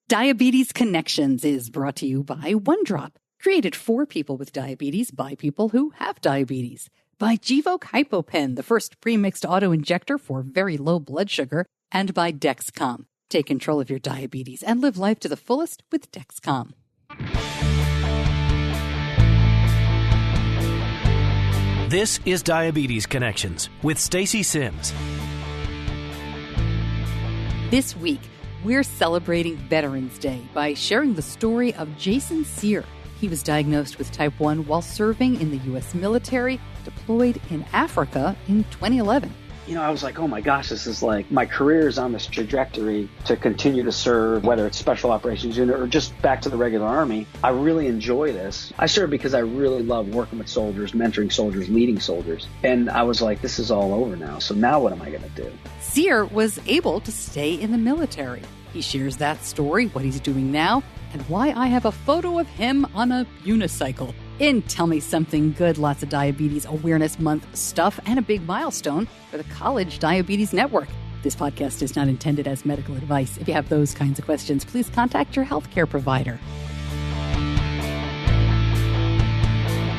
Diabetes Connections is brought to you by OneDrop, created for people with diabetes by people who have diabetes. By Gvoke HypoPen, the first pre-mixed auto-injector for very low blood sugar. And by Dexcom. Take control of your diabetes and live life to the fullest with Dexcom. This is Diabetes Connections with Stacey Simms. This week, we're celebrating Veterans Day by sharing the story of Jason Cyr. He was diagnosed with type 1 while serving in the U.S. military, deployed in Africa in 2011. I was like, oh my gosh, this is like my career is on this trajectory to continue to serve, whether it's Special Operations Unit or just back to the regular Army. I really enjoy this. I serve because I really love working with soldiers, mentoring soldiers, leading soldiers. And I was like, this is all over now. So now what am I going to do? Cyr was able to stay in the military. He shares that story, what he's doing now, and why I have a photo of him on a unicycle. In Tell Me Something Good, lots of Diabetes Awareness Month stuff and a big milestone for the College Diabetes Network. This podcast is not intended as medical advice. If you have those kinds of questions, please contact your healthcare provider.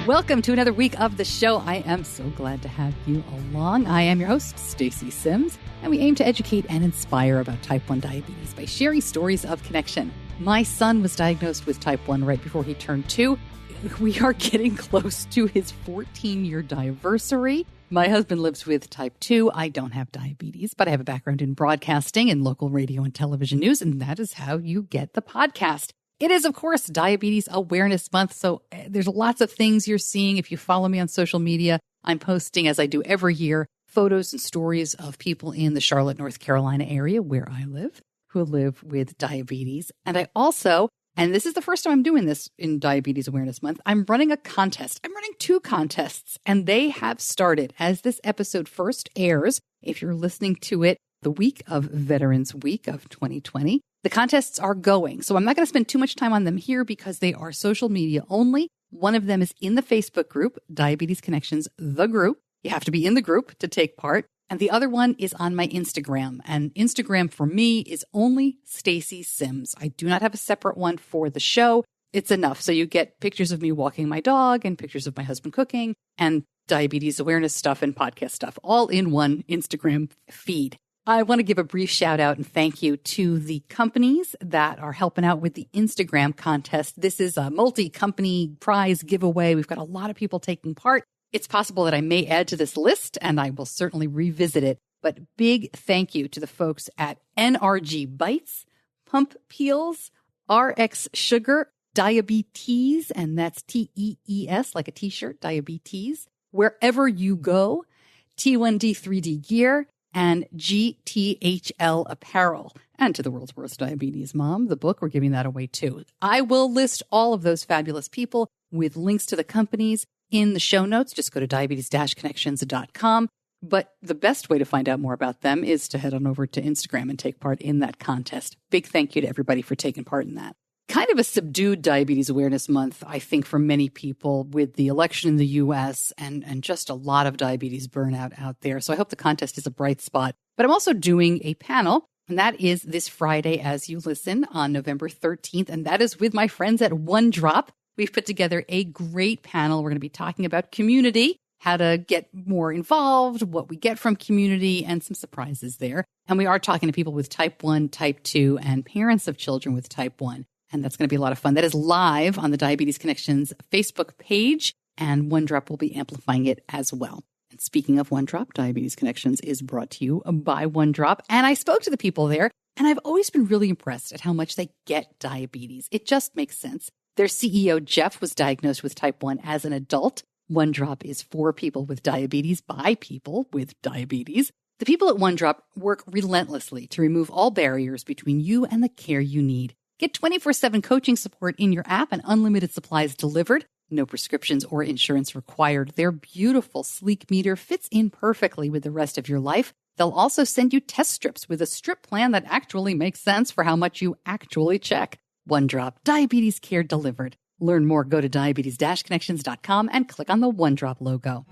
Welcome to another week of the show. I am so glad to have you along. I am your host, Stacey Simms, and we aim to educate and inspire about type 1 diabetes by sharing stories of connection. My son was diagnosed with type 1 right before he turned 2. We are getting close to his 14-year diversary. My husband lives with type 2. I don't have diabetes, but I have a background in broadcasting and local radio and television news, and that is how you get the podcast. It is, of course, Diabetes Awareness Month, so there's lots of things you're seeing. If you follow me on social media, I'm posting, as I do every year, photos and stories of people in the Charlotte, North Carolina area where I live who live with diabetes. And I also... And this is the first time I'm doing this in Diabetes Awareness Month. I'm running a contest. I'm running 2 contests, and they have started as this episode first airs. If you're listening to it the week of Veterans Week of 2020, the contests are going. So I'm not going to spend too much time on them here because they are social media only. One of them is in the Facebook group, Diabetes Connections, the group. You have to be in the group to take part. And the other one is on my Instagram. And Instagram for me is only Stacey Simms. I do not have a separate one for the show. It's enough. So you get pictures of me walking my dog and pictures of my husband cooking and diabetes awareness stuff and podcast stuff all in one Instagram feed. I want to give a brief shout out and thank you to the companies that are helping out with the Instagram contest. This is a multi-company prize giveaway. We've got a lot of people taking part. It's possible that I may add to this list, and I will certainly revisit it. But big thank you to the folks at NRG Bites, Pump Peels, RX Sugar, Diabetes, and that's T-E-E-S, like a t-shirt, Diabetes, Wherever You Go, T1D 3D Gear, and GTHL Apparel. And to the World's Worst Diabetes Mom, the book, we're giving that away too. I will list all of those fabulous people with links to the companies in the show notes. Just go to diabetes-connections.com. But the best way to find out more about them is to head on over to Instagram and take part in that contest. Big thank you to everybody for taking part in that. Kind of a subdued Diabetes Awareness Month, I think, for many people with the election in the U.S. and just a lot of diabetes burnout out there. So I hope the contest is a bright spot. But I'm also doing a panel, and that is this Friday as you listen on November 13th. And that is with my friends at OneDrop. We've put together a great panel. We're going to be talking about community, how to get more involved, what we get from community, and some surprises there. And we are talking to people with type 1, type 2, and parents of children with type 1. And that's going to be a lot of fun. That is live on the Diabetes Connections Facebook page, and OneDrop will be amplifying it as well. And speaking of OneDrop, Diabetes Connections is brought to you by OneDrop. And I spoke to the people there, and I've always been really impressed at how much they get diabetes. It just makes sense. Their CEO, Jeff, was diagnosed with type 1 as an adult. OneDrop is for people with diabetes by people with diabetes. The people at OneDrop work relentlessly to remove all barriers between you and the care you need. Get 24/7 coaching support in your app and unlimited supplies delivered. No prescriptions or insurance required. Their beautiful, sleek meter fits in perfectly with the rest of your life. They'll also send you test strips with a strip plan that actually makes sense for how much you actually check. OneDrop, diabetes care delivered. Learn more, go to diabetes-connections.com and click on the OneDrop logo.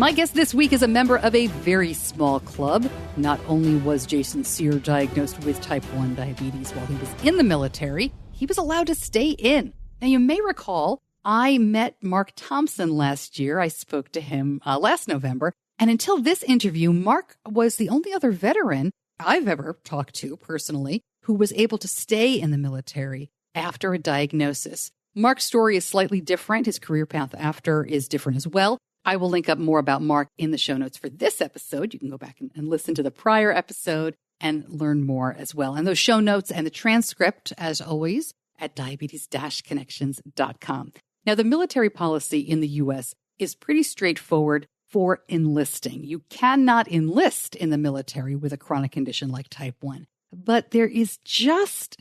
My guest this week is a member of a very small club. Not only was Jason Cyr diagnosed with type 1 diabetes while he was in the military, he was allowed to stay in. Now, you may recall, I met Mark Thompson last year. I spoke to him last November. And until this interview, Mark was the only other veteran I've ever talked to personally who was able to stay in the military after a diagnosis. Mark's story is slightly different. His career path after is different as well. I will link up more about Mark in the show notes for this episode. You can go back and listen to the prior episode and learn more as well. And those show notes and the transcript, as always, at diabetes-connections.com. Now, the military policy in the U.S. is pretty straightforward for enlisting. You cannot enlist in the military with a chronic condition like type 1. But there is just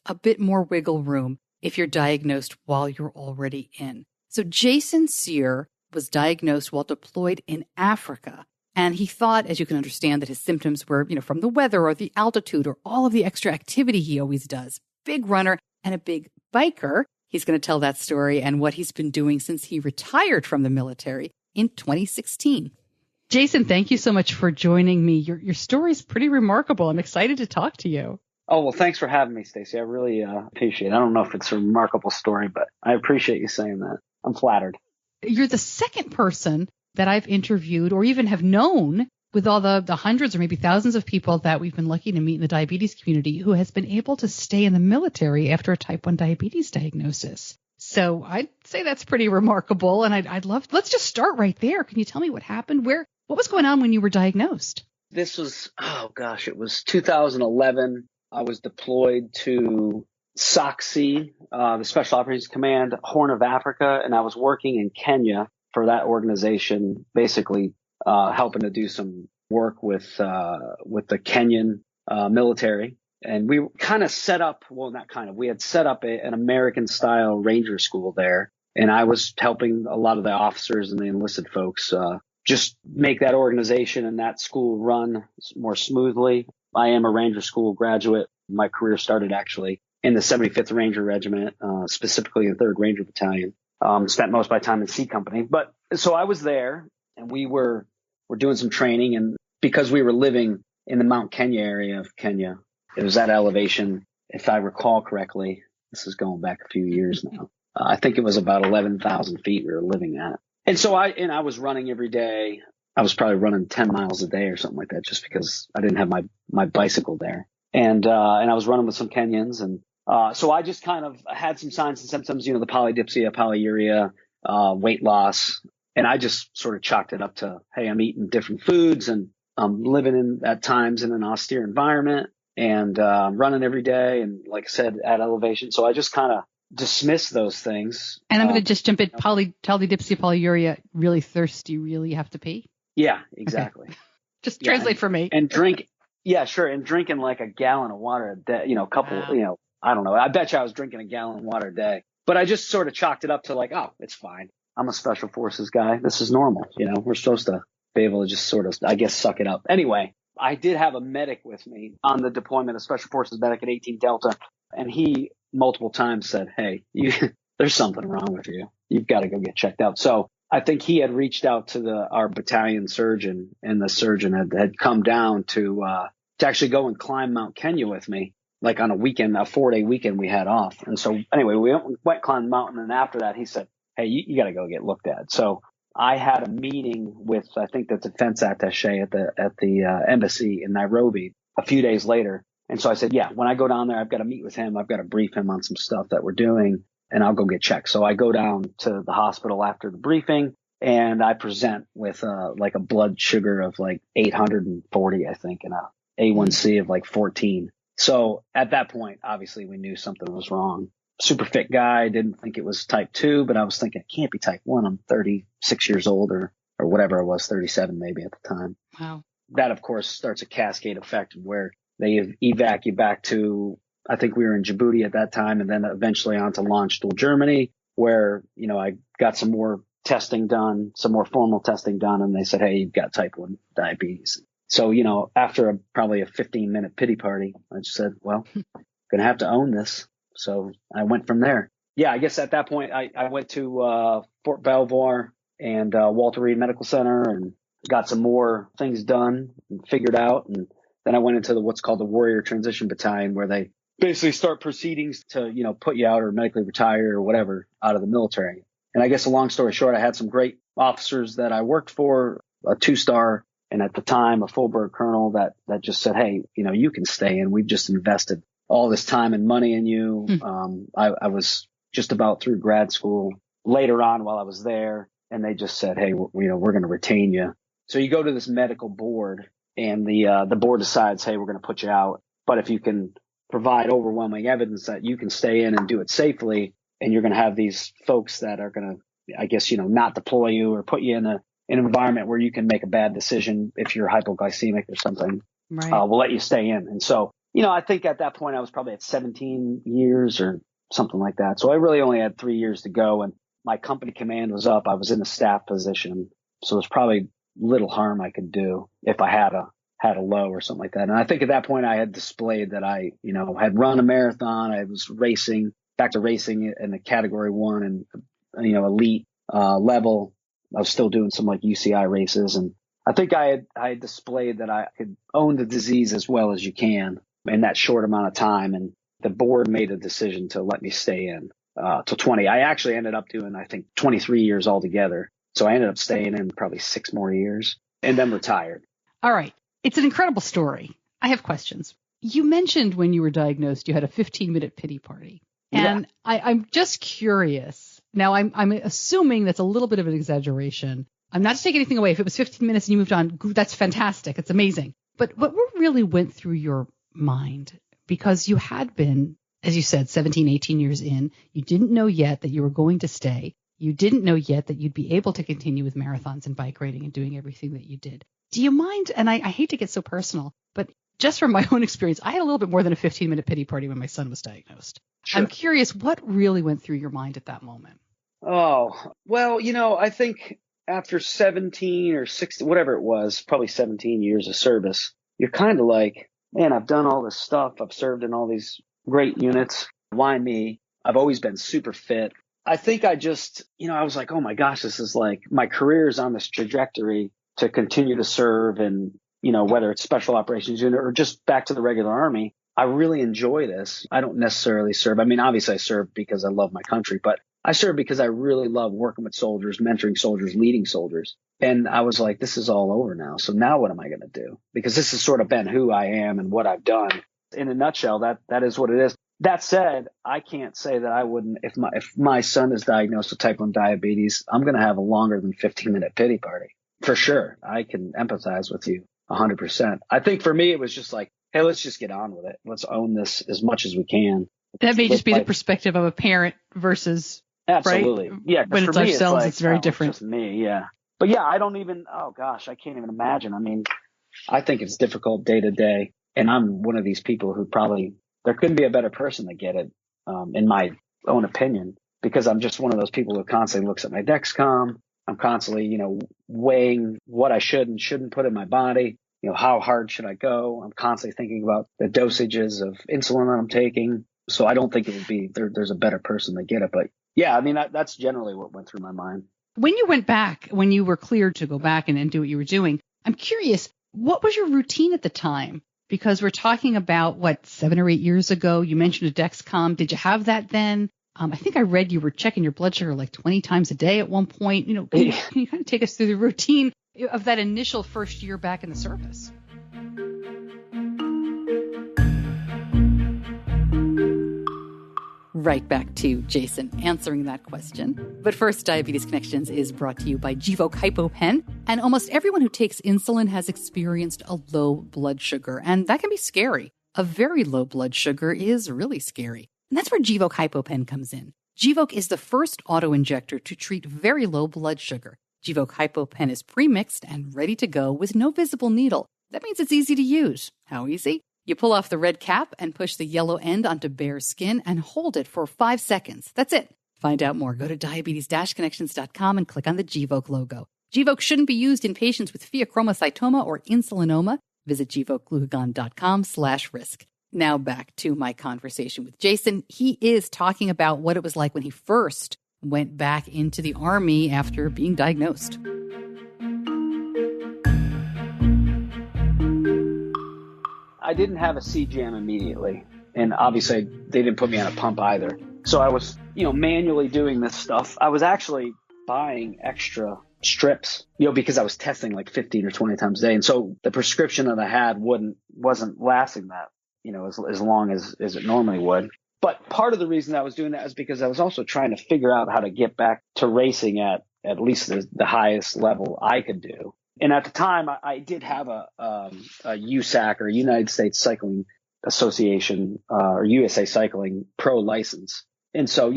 a bit more wiggle room if you're diagnosed while you're already in. So Jason Cyr was diagnosed while deployed in Africa. And he thought, as you can understand, that his symptoms were, from the weather or the altitude or all of the extra activity he always does. Big runner and a big biker. He's going to tell that story and what he's been doing since he retired from the military in 2016. Jason, thank you so much for joining me. Your story is pretty remarkable. I'm excited to talk to you. Oh, well, thanks for having me, Stacey. I really appreciate it. I don't know if it's a remarkable story, but I appreciate you saying that. I'm flattered. You're the second person that I've interviewed or even have known with all the hundreds or maybe thousands of people that we've been lucky to meet in the diabetes community who has been able to stay in the military after a type 1 diabetes diagnosis. So I'd say that's pretty remarkable. And I'd love, let's just start right there. Can you tell me what happened? What was going on when you were diagnosed? This was, it was 2011. I was deployed to SOCC, the Special Operations Command, Horn of Africa, and I was working in Kenya for that organization, basically helping to do some work with the Kenyan military. And we kind of set up, we had set up an American-style ranger school there, and I was helping a lot of the officers and the enlisted folks just make that organization and that school run more smoothly. I am a ranger school graduate. My career started actually in the 75th Ranger Regiment, specifically in 3rd Ranger Battalion. Spent most of my time in C Company. But so I was there and we were doing some training, and because we were living in the Mount Kenya area of Kenya, it was that elevation, if I recall correctly, this is going back a few years now. I think it was about 11,000 feet we were living at. And so I was running every day. I was probably running 10 miles a day or something like that, just because I didn't have my bicycle there. And I was running with some Kenyans. And so I just kind of had some signs and symptoms, the polydipsia, polyuria, weight loss. And I just sort of chalked it up to, hey, I'm eating different foods and I'm living at times in an austere environment and running every day. And like I said, at elevation. So I just kind of dismiss those things. And I'm going to just jump in. Polydipsia, polyuria, really thirsty, really have to pee? Yeah, exactly. Okay. Just translate for me. And drink. Yeah, sure. And drinking like a gallon of water a day, Wow. I don't know. I bet you I was drinking a gallon of water a day, but I just sort of chalked it up to like, oh, it's fine. I'm a special forces guy. This is normal. We're supposed to be able to just sort of, I guess, suck it up. Anyway, I did have a medic with me on the deployment, a special forces medic at 18 Delta. And he multiple times said, hey, there's something wrong with you. You've got to go get checked out. So I think he had reached out to our battalion surgeon, and the surgeon had come down to actually go and climb Mount Kenya with me, like on a 4-day weekend we had off. And so anyway, we went climb the mountain. And after that, he said, hey, you got to go get looked at. So I had a meeting with, I think, the defense attaché at the embassy in Nairobi a few days later. And so I said, yeah, when I go down there, I've got to meet with him. I've got to brief him on some stuff that we're doing, and I'll go get checked. So I go down to the hospital after the briefing, and I present with like a blood sugar of like 840, I think, and a A1C of like 14. So at that point, obviously we knew something was wrong. Super fit guy, didn't think it was type 2, but I was thinking it can't be type 1. I'm 36 years old or whatever I was, 37 maybe at the time. Wow. That, of course, starts a cascade effect where they evac you back to, I think we were in Djibouti at that time, and then eventually on to Landstuhl, Germany, where, I got some more testing done, some more formal testing done, and they said, hey, you've got type 1 diabetes. So, after probably a 15-minute pity party, I just said, well, going to have to own this. So I went from there. Yeah, I guess at that point, I went to Fort Belvoir, and Walter Reed Medical Center, and got some more things done and figured out. And then I went into what's called the Warrior Transition Battalion, where they basically start proceedings to, put you out or medically retire or whatever out of the military. And I guess a long story short, I had some great officers that I worked for, a 2-star, and at the time, a full-bird colonel that just said, hey, you can stay in. We've just invested all this time and money in you. I was just about through grad school later on while I was there, and they just said, hey, we're going to retain you. So you go to this medical board, and the board decides, hey, we're going to put you out. But if you can provide overwhelming evidence that you can stay in and do it safely, and you're going to have these folks that are going to, I guess, not deploy you or put you in an environment where you can make a bad decision if you're hypoglycemic or something, right. We'll let you stay in. And so, I think at that point I was probably at 17 years or something like that. So I really only had 3 years to go, and my company command was up. I was in a staff position. So there's probably little harm I could do if I had a low or something like that. And I think at that point I had displayed that I, had run a marathon. I was back to racing in the category 1 and, elite level. I was still doing some like UCI races. And I think I had displayed that I could own the disease as well as you can in that short amount of time. And the board made a decision to let me stay in till 20. I actually ended up doing, I think, 23 years altogether. So I ended up staying in probably 6 more years and then retired. All right. It's an incredible story. I have questions. You mentioned when you were diagnosed, you had a 15-minute pity party. And yeah. I'm just curious. Now, I'm assuming that's a little bit of an exaggeration. I'm not to take anything away. If it was 15 minutes and you moved on, that's fantastic. It's amazing. But what really went through your mind? Because you had been, as you said, 17, 18 years in. You didn't know yet that you were going to stay. You didn't know yet that you'd be able to continue with marathons and bike riding and doing everything that you did. Do you mind? And I hate to get so personal, but just from my own experience, I had a little bit more than a 15-minute pity party when my son was diagnosed. Sure. I'm curious, what really went through your mind at that moment? Oh, well, I think after 17 or 16, whatever it was, probably 17 years of service, you're kind of like, man, I've done all this stuff. I've served in all these great units. Why me? I've always been super fit. I think I just, I was like, oh my gosh, this is like my career is on this trajectory to continue to serve, and, whether it's special operations unit or just back to the regular army. I really enjoy this. I don't necessarily serve. I mean, obviously I serve because I love my country, but I serve because I really love working with soldiers, mentoring soldiers, leading soldiers. And I was like, this is all over now. So now what am I going to do? Because this has sort of been who I am and what I've done. In a nutshell, that is what it is. That said, I can't say that I wouldn't, if my son is diagnosed with type 1 diabetes, I'm going to have a longer than 15-minute pity party. For sure. I can empathize with you 100%. I think for me, it was just like, hey, let's just get on with it. Let's own this as much as we can. That may just be the perspective of a parent versus, absolutely. Right? Yeah. When it's ourselves, it's very different. It's just me. Yeah. But yeah, I can't even imagine. I mean, I think it's difficult day to day. And I'm one of these people who there couldn't be a better person to get it, in my own opinion, because I'm just one of those people who constantly looks at my Dexcom. I'm constantly, weighing what I should and shouldn't put in my body. How hard should I go? I'm constantly thinking about the dosages of insulin that I'm taking. So I don't think it would be, there's a better person to get it. But yeah, I mean, that's generally what went through my mind. When you went back, when you were cleared to go back and do what you were doing, I'm curious, what was your routine at the time? Because we're talking about, 7 or 8 years ago, you mentioned a Dexcom. Did you have that then? I think I read you were checking your blood sugar like 20 times a day at one point. Can you kind of take us through the routine of that initial first year back in the service? Right back to Jason answering that question. But first, Diabetes Connections is brought to you by Gvoke HypoPen. And almost everyone who takes insulin has experienced a low blood sugar, and that can be scary. A very low blood sugar is really scary. And that's where Gvoke HypoPen comes in. Gvoke is the first auto-injector to treat very low blood sugar. Gvoke HypoPen is pre-mixed and ready to go with no visible needle. That means it's easy to use. How easy? You pull off the red cap and push the yellow end onto bare skin and hold it for 5 seconds. That's it. Find out more. Go to diabetes-connections.com and click on the Gvoke logo. Gvoke shouldn't be used in patients with pheochromocytoma or insulinoma. Visit gvokeglucagon.com/risk. Now back to my conversation with Jason. He is talking about what it was like when he first went back into the Army after being diagnosed. I didn't have a CGM immediately. And obviously they didn't put me on a pump either. So I was, manually doing this stuff. I was actually buying extra strips, because I was testing like 15 or 20 times a day. And so the prescription that I had wasn't lasting that, as long as it normally would. But part of the reason I was doing that is because I was also trying to figure out how to get back to racing at least the highest level I could do. And at the time I did have a USAC, or United States Cycling Association, or USA Cycling pro license. And so,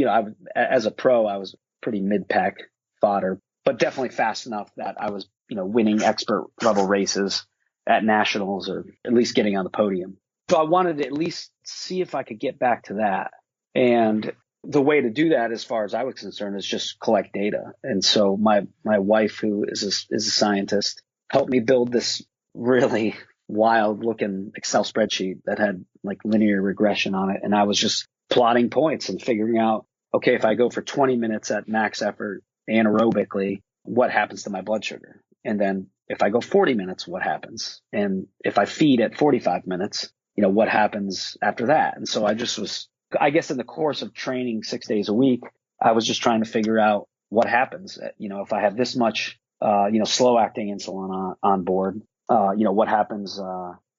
as a pro, I was pretty mid-pack fodder, but definitely fast enough that I was, winning expert level races at nationals, or at least getting on the podium. So I wanted to at least see if I could get back to that. And the way to do that, as far as I was concerned, is just collect data. And so my wife, who is a scientist, helped me build this really wild looking Excel spreadsheet that had like linear regression on it. And I was just plotting points and figuring out, okay, if I go for 20 minutes at max effort anaerobically, what happens to my blood sugar? And then if I go 40 minutes, what happens? And if I feed at 45 minutes, what happens after that? And so I just was, I guess in the course of training 6 days a week, I was just trying to figure out what happens, if I have this much, slow acting insulin on board, what happens,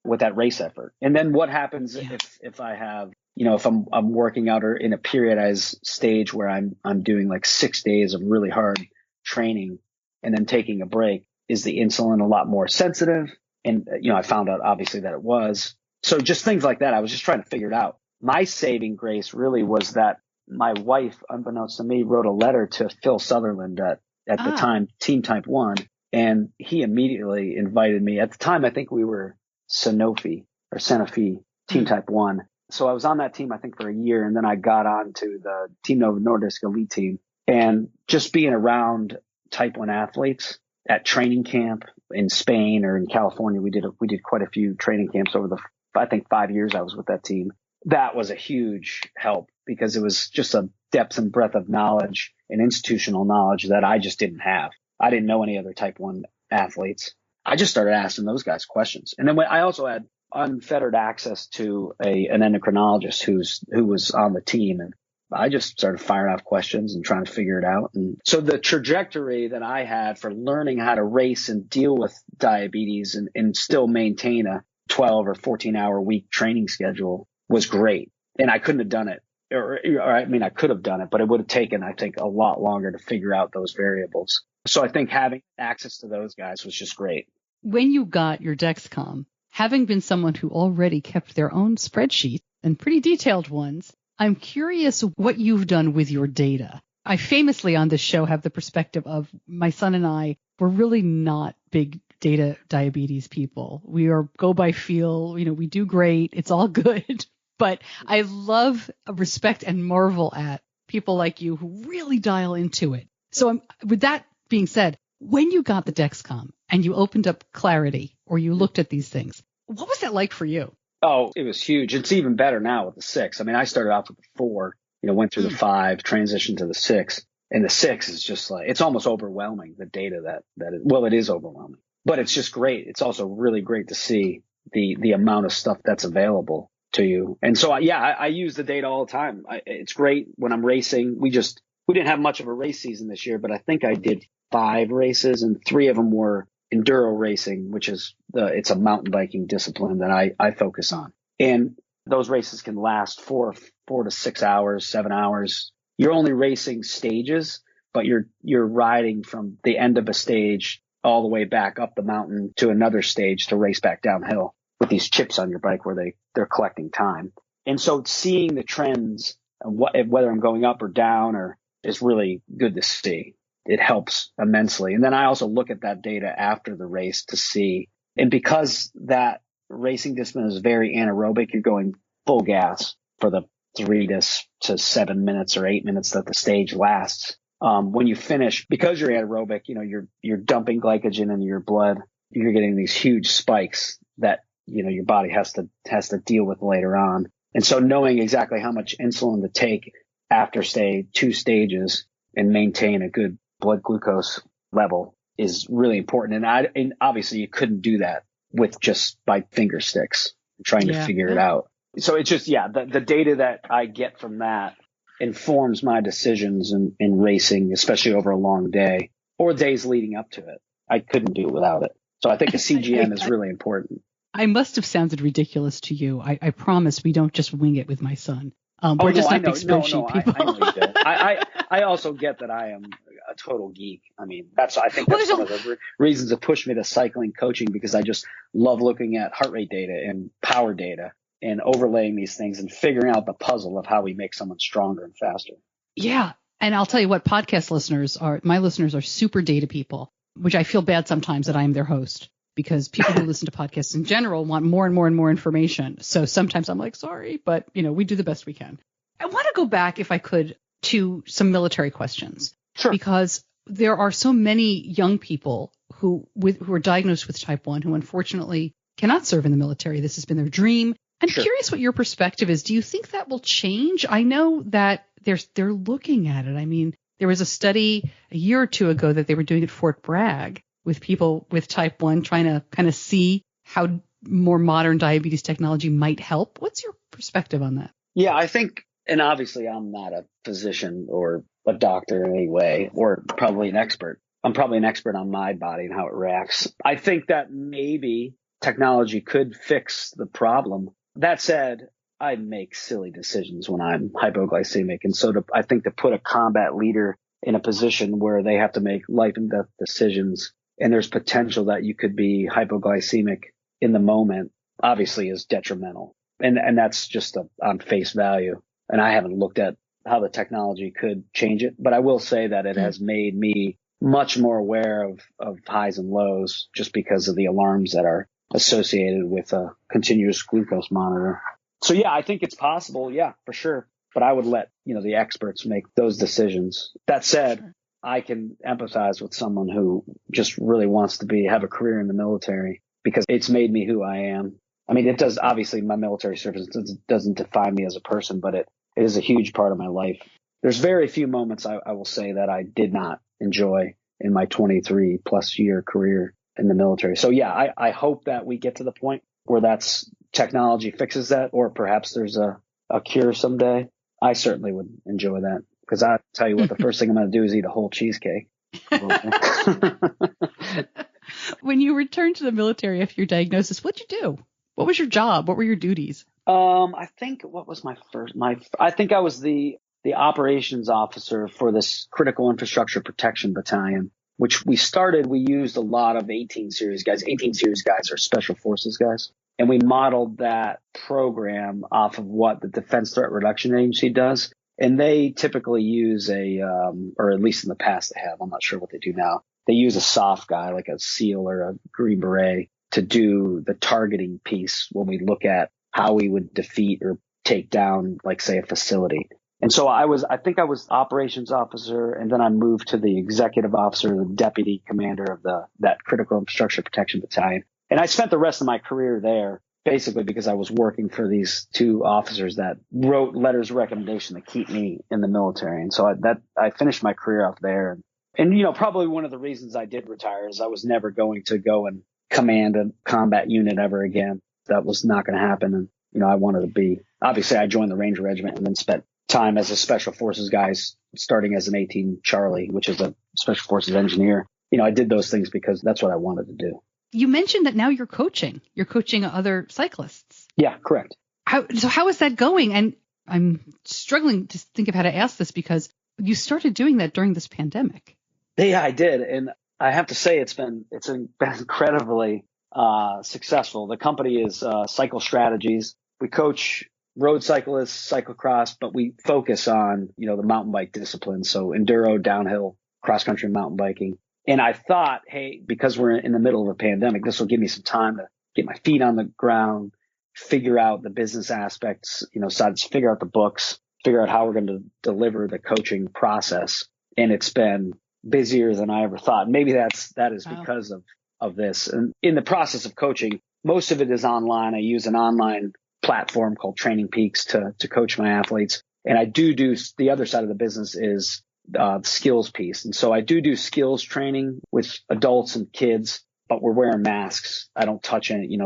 with that race effort. And then what happens if I have, if I'm working out or in a periodized stage where I'm doing like 6 days of really hard training and then taking a break, is the insulin a lot more sensitive? And, I found out obviously that it was. So just things like that. I was just trying to figure it out. My saving grace really was that my wife, unbeknownst to me, wrote a letter to Phil Sutherland at the time, Team Type 1. And he immediately invited me. At the time, I think we were Sanofi Team Type 1. So I was on that team, I think, for a year. And then I got on to the Team Novo Nordisk elite team. And just being around Type 1 athletes at training camp in Spain or in California, we did quite a few training camps over the, I think, 5 years I was with that team. That was a huge help because it was just a depth and breadth of knowledge and institutional knowledge that I just didn't have. I didn't know any other Type 1 athletes. I just started asking those guys questions. And then I also had unfettered access to an endocrinologist who was on the team. And I just started firing off questions and trying to figure it out. And so the trajectory that I had for learning how to race and deal with diabetes and still maintain a 12 or 14 hour week training schedule was great. And I couldn't have done it. I could have done it, but it would have taken, I think, a lot longer to figure out those variables. So I think having access to those guys was just great. When you got your Dexcom, having been someone who already kept their own spreadsheet and pretty detailed ones, I'm curious what you've done with your data. I famously on this show have the perspective of my son and I were really not big data diabetes people. We go by feel, we do great. It's all good. But I love, respect, and marvel at people like you who really dial into it. So with that being said, when you got the Dexcom and you opened up Clarity or you looked at these things, what was that like for you? Oh, it was huge. It's even better now with the 6. I mean, I started off with the 4, went through the 5, transitioned to the 6. And the 6 is just like, it's almost overwhelming, the data it is overwhelming. But it's just great. It's also really great to see the amount of stuff that's available to you. And so, I use the data all the time. It's great when I'm racing. We didn't have much of a race season this year, but I think I did 5 races and 3 of them were enduro racing, which is it's a mountain biking discipline that I focus on. And those races can last 4 to 6 hours, 7 hours. You're only racing stages, but you're riding from the end of a stage all the way back up the mountain to another stage to race back downhill with these chips on your bike where they're collecting time. And so seeing the trends, whether I'm going up or down, is really good to see. It helps immensely. And then I also look at that data after the race to see. And because that racing discipline is very anaerobic, you're going full gas for the 3 to 7 minutes or 8 minutes that the stage lasts. When you finish, because you're anaerobic, you're dumping glycogen into your blood. You're getting these huge spikes that, your body has to deal with later on. And so knowing exactly how much insulin to take after, say, 2 stages and maintain a good blood glucose level is really important. And obviously you couldn't do that with just by finger sticks trying to figure it out. So it's just, the data that I get from that informs my decisions in racing, especially over a long day or days leading up to it. I couldn't do it without it. So I think a CGM is really important. I must have sounded ridiculous to you. I promise we don't just wing it with my son. We're just not big spreadsheet people. I know you did. I also get that I am a total geek. I mean, I think that's one of the reasons that pushed me to cycling coaching, because I just love looking at heart rate data and power data and overlaying these things and figuring out the puzzle of how we make someone stronger and faster. Yeah. And I'll tell you what, my listeners are super data people, which I feel bad sometimes that I am their host, because people who listen to podcasts in general want more and more and more information. So sometimes I'm like, sorry, but we do the best we can. I want to go back, if I could, to some military questions. Sure. Because there are so many young people who are diagnosed with type 1 who unfortunately cannot serve in the military. This has been their dream. I'm curious what your perspective is. Do you think that will change? I know that they're looking at it. I mean, there was a study a year or two ago that they were doing at Fort Bragg with people with type 1, trying to kind of see how more modern diabetes technology might help. What's your perspective on that? Yeah, I think, and obviously I'm not a physician or a doctor in any way, or probably an expert. I'm probably an expert on my body and how it reacts. I think that maybe technology could fix the problem. That said, I make silly decisions when I'm hypoglycemic. And so I think to put a combat leader in a position where they have to make life and death decisions, and there's potential that you could be hypoglycemic in the moment, obviously is detrimental. And that's just on face value. And I haven't looked at how the technology could change it, but I will say that it has made me much more aware of highs and lows, just because of the alarms that are associated with a continuous glucose monitor. So I think it's possible. Yeah, for sure. But I would let, the experts make those decisions. That said, I can empathize with someone who just really wants to have a career in the military, because it's made me who I am. I mean, it does, obviously my military service doesn't define me as a person, but it is a huge part of my life. There's very few moments I will say that I did not enjoy in my 23 plus year career in the military. So I hope that we get to the point where technology fixes that, or perhaps there's a cure someday. I certainly would enjoy that, because I tell you what, the first thing I'm going to do is eat a whole cheesecake. When you returned to the military after your diagnosis, what'd you do? What was your job? What were your duties? I think I think I was the operations officer for this critical infrastructure protection battalion, which we used a lot of 18 series guys. 18 series guys are special forces guys. And we modeled that program off of what the Defense Threat Reduction Agency does. And they typically use or at least in the past they have, I'm not sure what they do now. They use a soft guy like a SEAL or a Green Beret to do the targeting piece when we look at how we would defeat or take down, like, say, a facility. And so I think I was operations officer, and then I moved to the executive officer, the deputy commander of that critical infrastructure protection battalion. And I spent the rest of my career there basically because I was working for these two officers that wrote letters of recommendation to keep me in the military. And so I finished my career off there. And probably one of the reasons I did retire is I was never going to go and command a combat unit ever again. That was not going to happen. And, I wanted to obviously I joined the Ranger Regiment and then spent time as a special forces guy, starting as an 18 Charlie, which is a special forces engineer. I did those things because that's what I wanted to do. You mentioned that now you're coaching other cyclists. Yeah, correct. How is that going? And I'm struggling to think of how to ask this, because you started doing that during this pandemic. Yeah, I did. And I have to say it's been incredibly successful. The company is Cycle Strategies. We coach road cyclists, cyclocross, but we focus on, the mountain bike discipline. So enduro, downhill, cross country mountain biking. And I thought, hey, because we're in the middle of a pandemic, this will give me some time to get my feet on the ground, figure out the business aspects, figure out the books, figure out how we're going to deliver the coaching process. And it's been busier than I ever thought. Maybe that is because of this. And in the process of coaching, most of it is online. I use an online platform called Training Peaks to coach my athletes. And I do the other side of the business is skills piece. And so I do skills training with adults and kids, but we're wearing masks. I don't touch any,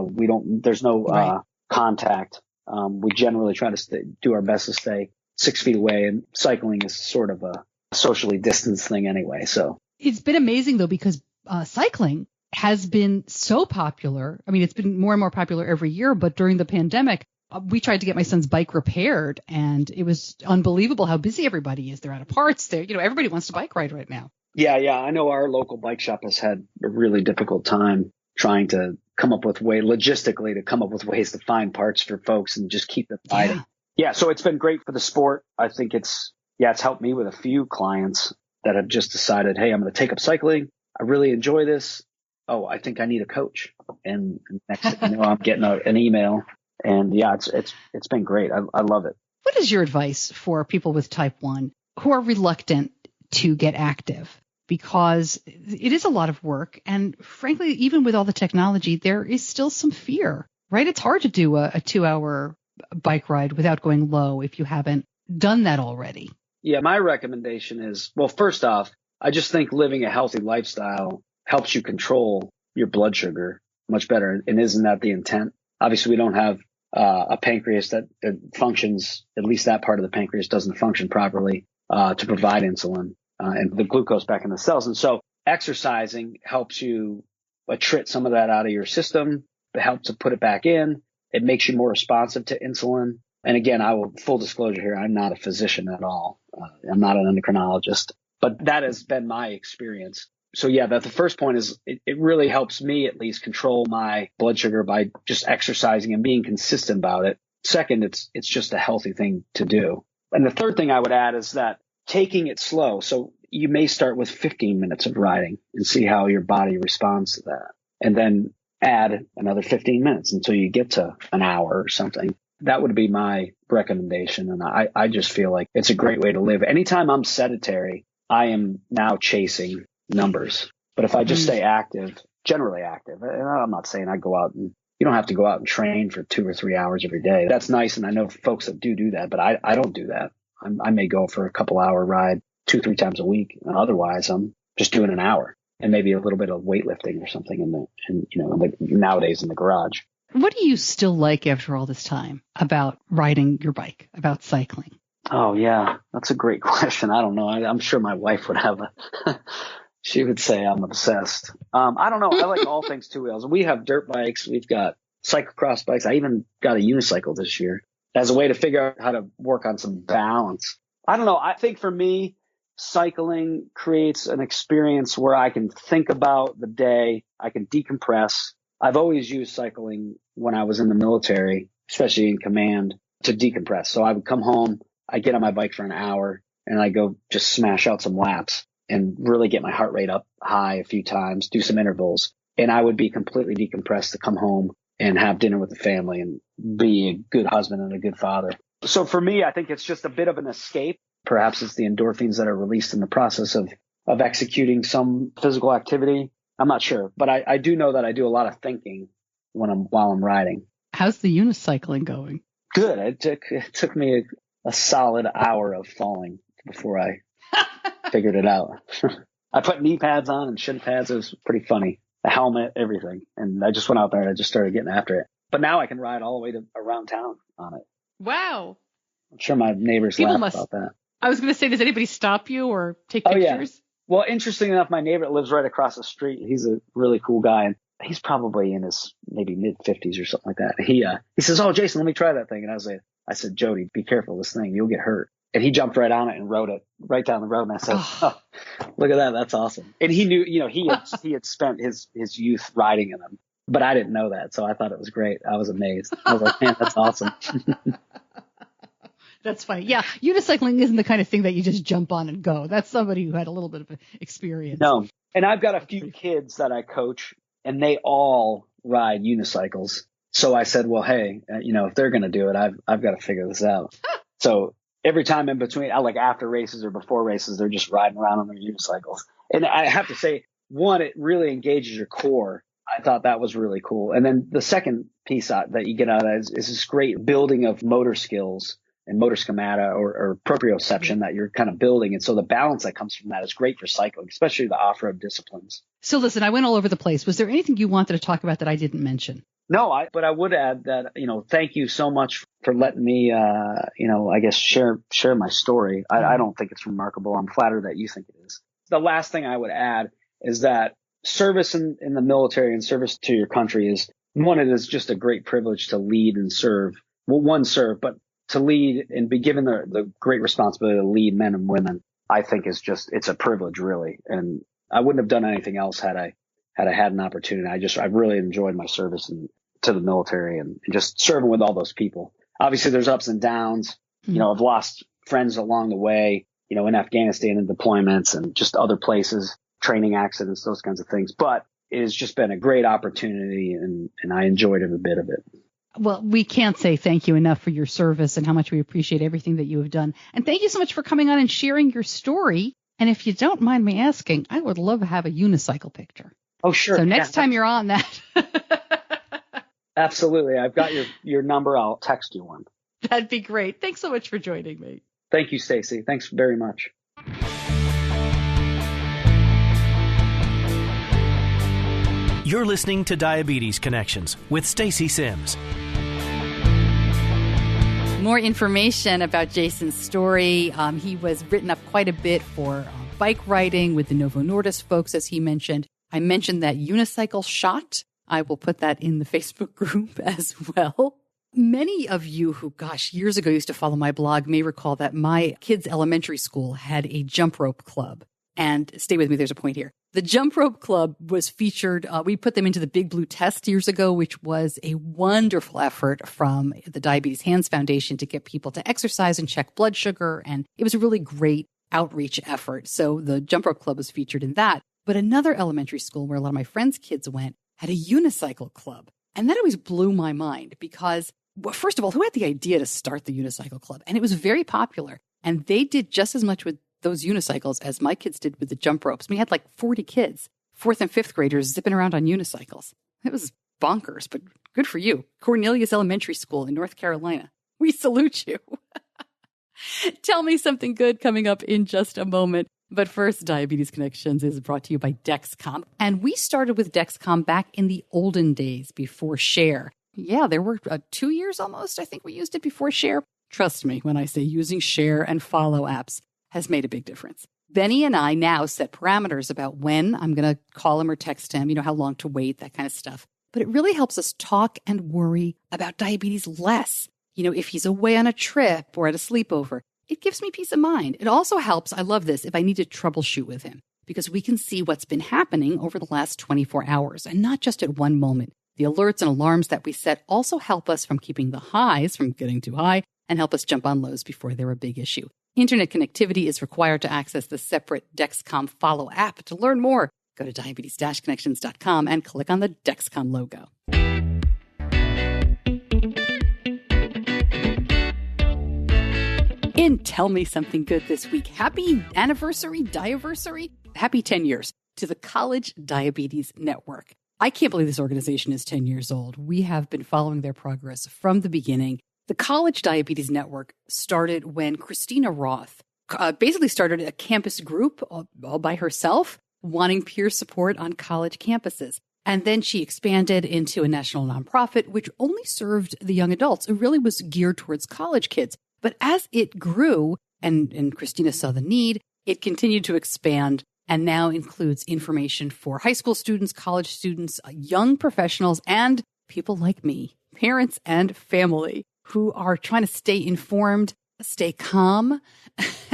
there's no contact. We generally try to do our best to stay 6 feet away, and cycling is sort of a socially distanced thing anyway. So it's been amazing though, because cycling has been so popular. I mean, it's been more and more popular every year, but during the pandemic, we tried to get my son's bike repaired, and it was unbelievable how busy everybody is. They're out of parts. Everybody wants to bike ride right now. Yeah. I know our local bike shop has had a really difficult time trying to come up with logistically to come up with ways to find parts for folks and just keep them riding. Yeah. So it's been great for the sport. I think it's helped me with a few clients that have just decided, hey, I'm going to take up cycling. I really enjoy this. Oh, I think I need a coach. And next thing you know, I'm getting an email. And it's been great. I love it. What is your advice for people with type 1 who are reluctant to get active? Because it is a lot of work. And frankly, even with all the technology, there is still some fear, right? It's hard to do a 2-hour bike ride without going low if you haven't done that already. Yeah, my recommendation is, well, first off, I just think living a healthy lifestyle helps you control your blood sugar much better. And isn't that the intent? Obviously, we don't have a pancreas that functions, at least that part of the pancreas doesn't function properly to provide insulin and the glucose back in the cells. And so exercising helps you attrit some of that out of your system. It helps to put it back in. It makes you more responsive to insulin. And again, full disclosure here, I'm not a physician at all. I'm not an endocrinologist, but that has been my experience. So yeah, the first point is it really helps me at least control my blood sugar by just exercising and being consistent about it. Second, it's just a healthy thing to do. And the third thing I would add is that taking it slow. So you may start with 15 minutes of riding and see how your body responds to that. And then add another 15 minutes until you get to an hour or something. That would be my recommendation. And I just feel like it's a great way to live. Anytime I'm sedentary, I am now chasing numbers. But if I just stay active, generally active, and I'm not saying I go out and you don't have to go out and train for 2 or 3 hours every day. That's nice. And I know folks that do that, but I don't do that. I may go for a couple-hour ride 2-3 times a week. And otherwise, I'm just doing an hour and maybe a little bit of weightlifting or something nowadays in the garage. What do you still like after all this time about riding your bike, about cycling? Oh, yeah, that's a great question. I don't know. I'm sure my wife would have she would say I'm obsessed. I don't know. I like all things two wheels. We have dirt bikes. We've got cyclocross bikes. I even got a unicycle this year as a way to figure out how to work on some balance. I don't know. I think for me, cycling creates an experience where I can think about the day. I can decompress. I've always used cycling when I was in the military, especially in command, to decompress. So I would come home, I get on my bike for an hour, and I go just smash out some laps and really get my heart rate up high a few times, do some intervals. And I would be completely decompressed to come home and have dinner with the family and be a good husband and a good father. So for me, I think it's just a bit of an escape. Perhaps it's the endorphins that are released in the process of executing some physical activity. I'm not sure, but I do know that I do a lot of thinking while I'm riding. How's the unicycling going? Good. It took me a solid hour of falling before I figured it out. I put knee pads on and shin pads. It was pretty funny. The helmet, everything. And I just went out there and I just started getting after it. But now I can ride all the way around town on it. Wow. I'm sure my neighbors laugh about that. I was going to say, does anybody stop you or take pictures? Yeah. Well, interesting enough, my neighbor lives right across the street. He's a really cool guy, and he's probably in his maybe mid-50s or something like that. He says, "Oh, Jason, let me try that thing." And I said, "Jody, be careful, this thing, you'll get hurt." And he jumped right on it and rode it right down the road. And I said, "Oh, look at that, that's awesome." And he knew, he had spent his youth riding in them, but I didn't know that, so I thought it was great. I was amazed. I was like, "Man, that's awesome." That's funny. Yeah, unicycling isn't the kind of thing that you just jump on and go. That's somebody who had a little bit of experience. No, and I've got a few kids that I coach, and they all ride unicycles. So I said, well, hey, if they're going to do it, I've got to figure this out. So every time in between, like after races or before races, they're just riding around on their unicycles. And I have to say, one, it really engages your core. I thought that was really cool. And then the second piece that you get out of that is this great building of motor skills and motor schemata or proprioception that you're kind of building. And so the balance that comes from that is great for cycling, especially the off-road disciplines. So listen, I went all over the place. Was there anything you wanted to talk about that I didn't mention? No, but I would add that, thank you so much for letting me, I guess share my story. I don't think it's remarkable. I'm flattered that you think it is. The last thing I would add is that service in the military and service to your country is, one, it is just a great privilege to lead and serve. Well, serve, but to lead and be given the great responsibility to lead men and women, I think it's a privilege, really. And I wouldn't have done anything else had I had an opportunity. I've really enjoyed my service to the military and just serving with all those people. Obviously there's ups and downs. I've lost friends along the way, in Afghanistan and deployments and just other places, training accidents, those kinds of things. But it has just been a great opportunity and I enjoyed every bit of it. Well, we can't say thank you enough for your service and how much we appreciate everything that you have done. And thank you so much for coming on and sharing your story. And if you don't mind me asking, I would love to have a unicycle picture. Oh, sure. So next time you're on that. Absolutely. I've got your number. I'll text you one. That'd be great. Thanks so much for joining me. Thank you, Stacey. Thanks very much. You're listening to Diabetes Connections with Stacey Simms. More information about Jason's story. He was written up quite a bit for bike riding with the Novo Nordisk folks, as he mentioned. I mentioned that unicycle shot. I will put that in the Facebook group as well. Many of you who, years ago used to follow my blog may recall that my kids' elementary school had a jump rope club. And stay with me, there's a point here. The jump rope club was featured. We put them into the Big Blue Test years ago, which was a wonderful effort from the Diabetes Hands Foundation to get people to exercise and check blood sugar. And it was a really great outreach effort. So the jump rope club was featured in that. But another elementary school where a lot of my friends' kids went had a unicycle club. And that always blew my mind because, well, first of all, who had the idea to start the unicycle club? And it was very popular. And they did just as much with those unicycles as my kids did with the jump ropes. We had like 40 kids, 4th and 5th graders zipping around on unicycles. It was bonkers, but good for you. Cornelius Elementary School in North Carolina. We salute you. Tell me something good coming up in just a moment. But first, Diabetes Connections is brought to you by Dexcom. And we started with Dexcom back in the olden days before Share. Yeah, there were 2 years almost. I think we used it before Share. Trust me when I say using Share and Follow apps has made a big difference. Benny and I now set parameters about when I'm going to call him or text him, how long to wait, that kind of stuff. But it really helps us talk and worry about diabetes less. If he's away on a trip or at a sleepover, it gives me peace of mind. It also helps, I love this, if I need to troubleshoot with him, because we can see what's been happening over the last 24 hours and not just at one moment. The alerts and alarms that we set also help us from keeping the highs from getting too high and help us jump on lows before they're a big issue. Internet connectivity is required to access the separate Dexcom Follow app. To learn more, go to diabetes-connections.com and click on the Dexcom logo. In Tell Me Something Good this week, happy anniversary, diaversary, happy 10 years to the College Diabetes Network. I can't believe this organization is 10 years old. We have been following their progress from the beginning. The College Diabetes Network started when Christina Roth basically started a campus group all by herself, wanting peer support on college campuses. And then she expanded into a national nonprofit, which only served the young adults. It really was geared towards college kids. But as it grew, and Christina saw the need, it continued to expand and now includes information for high school students, college students, young professionals, and people like me, parents and family, who are trying to stay informed, stay calm,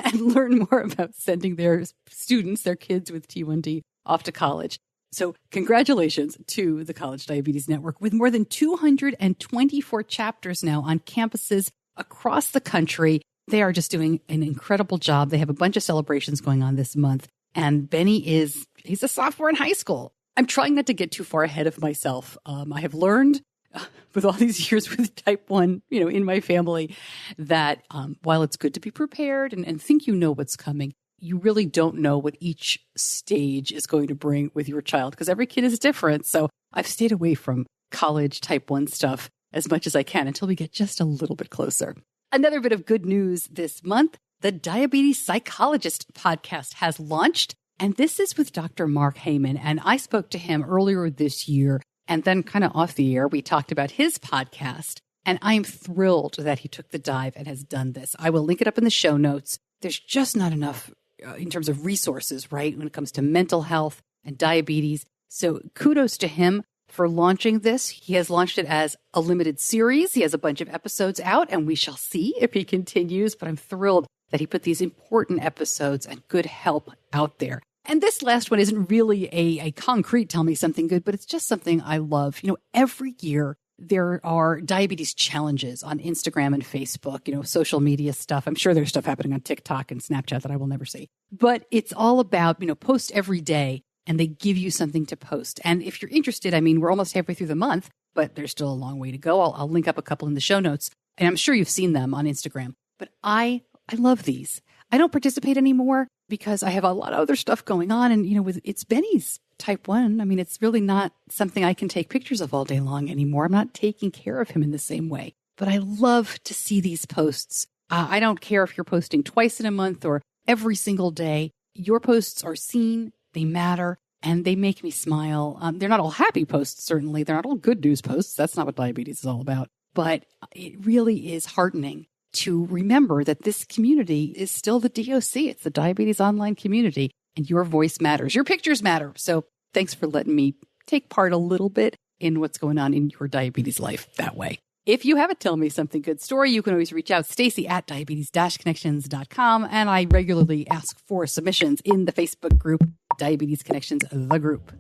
and learn more about sending their students, their kids with T1D off to college. So congratulations to the College Diabetes Network with more than 224 chapters now on campuses across the country. They are just doing an incredible job. They have a bunch of celebrations going on this month. And Benny he's a sophomore in high school. I'm trying not to get too far ahead of myself. I have learned with all these years with type 1, in my family, that while it's good to be prepared and think what's coming, you really don't know what each stage is going to bring with your child because every kid is different. So I've stayed away from college type 1 stuff as much as I can until we get just a little bit closer. Another bit of good news this month, the Diabetes Psychologist podcast has launched, and this is with Dr. Mark Heyman. And I spoke to him earlier this year, and then kind of off the air, we talked about his podcast, and I am thrilled that he took the dive and has done this. I will link it up in the show notes. There's just not enough in terms of resources, right, when it comes to mental health and diabetes. So kudos to him for launching this. He has launched it as a limited series. He has a bunch of episodes out, and we shall see if he continues. But I'm thrilled that he put these important episodes and good help out there. And this last one isn't really a concrete tell me something good, but it's just something I love. Every year there are diabetes challenges on Instagram and Facebook, social media stuff. I'm sure there's stuff happening on TikTok and Snapchat that I will never see. But it's all about, post every day, and they give you something to post. And if you're interested, we're almost halfway through the month, but there's still a long way to go. I'll link up a couple in the show notes, and I'm sure you've seen them on Instagram. But I love these. I don't participate anymore because I have a lot of other stuff going on. And, it's Benny's type 1. It's really not something I can take pictures of all day long anymore. I'm not taking care of him in the same way. But I love to see these posts. I don't care if you're posting twice in a month or every single day. Your posts are seen. They matter, and they make me smile. They're not all happy posts, certainly. They're not all good news posts. That's not what diabetes is all about. But it really is heartening to remember that this community is still the DOC. It's the Diabetes Online community, and your voice matters. Your pictures matter. So thanks for letting me take part a little bit in what's going on in your diabetes life that way. If you have a Tell Me Something Good story, you can always reach out, Stacey at diabetes-connections.com. And I regularly ask for submissions in the Facebook group, Diabetes Connections, the group.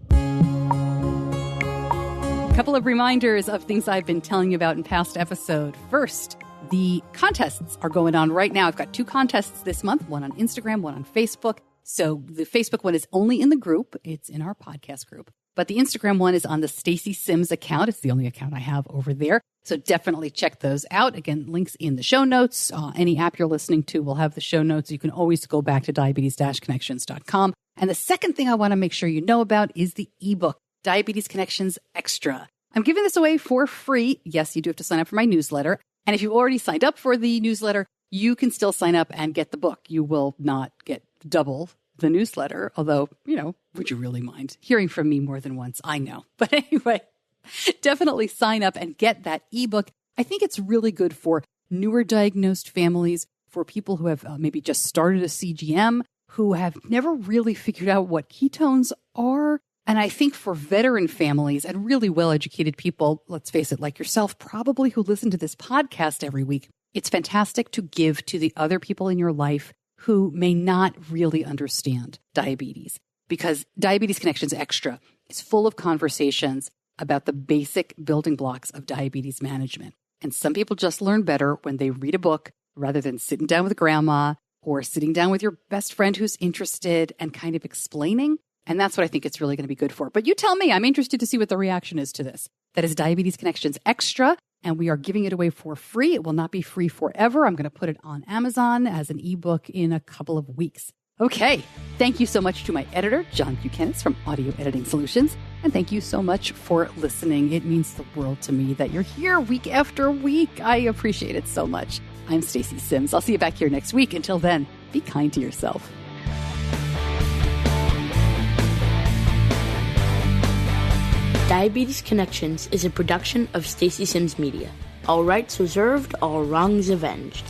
A couple of reminders of things I've been telling you about in past episode. First, the contests are going on right now. I've got 2 contests this month, one on Instagram, one on Facebook. So the Facebook one is only in the group. It's in our podcast group. But the Instagram one is on the Stacey Simms account. It's the only account I have over there. So definitely check those out. Again, links in the show notes. Any app you're listening to will have the show notes. You can always go back to diabetes-connections.com. And the second thing I want to make sure you know about is the ebook, Diabetes Connections Extra. I'm giving this away for free. Yes, you do have to sign up for my newsletter. And if you've already signed up for the newsletter, you can still sign up and get the book. You will not get double the newsletter, although, would you really mind hearing from me more than once? I know. But anyway, definitely sign up and get that ebook. I think it's really good for newer diagnosed families, for people who have maybe just started a CGM, who have never really figured out what ketones are. And I think for veteran families and really well-educated people, let's face it, like yourself, probably who listen to this podcast every week, it's fantastic to give to the other people in your life who may not really understand diabetes, because Diabetes Connections Extra is full of conversations about the basic building blocks of diabetes management. And some people just learn better when they read a book rather than sitting down with grandma or sitting down with your best friend who's interested and kind of explaining. And that's what I think it's really going to be good for. But you tell me, I'm interested to see what the reaction is to this. That is Diabetes Connections Extra, and we are giving it away for free. It will not be free forever. I'm going to put it on Amazon as an ebook in a couple of weeks. Okay. Thank you so much to my editor, John Buchanan from Audio Editing Solutions. And thank you so much for listening. It means the world to me that you're here week after week. I appreciate it so much. I'm Stacey Simms. I'll see you back here next week. Until then, be kind to yourself. Diabetes Connections is a production of Stacey Simms Media. All rights reserved, all wrongs avenged.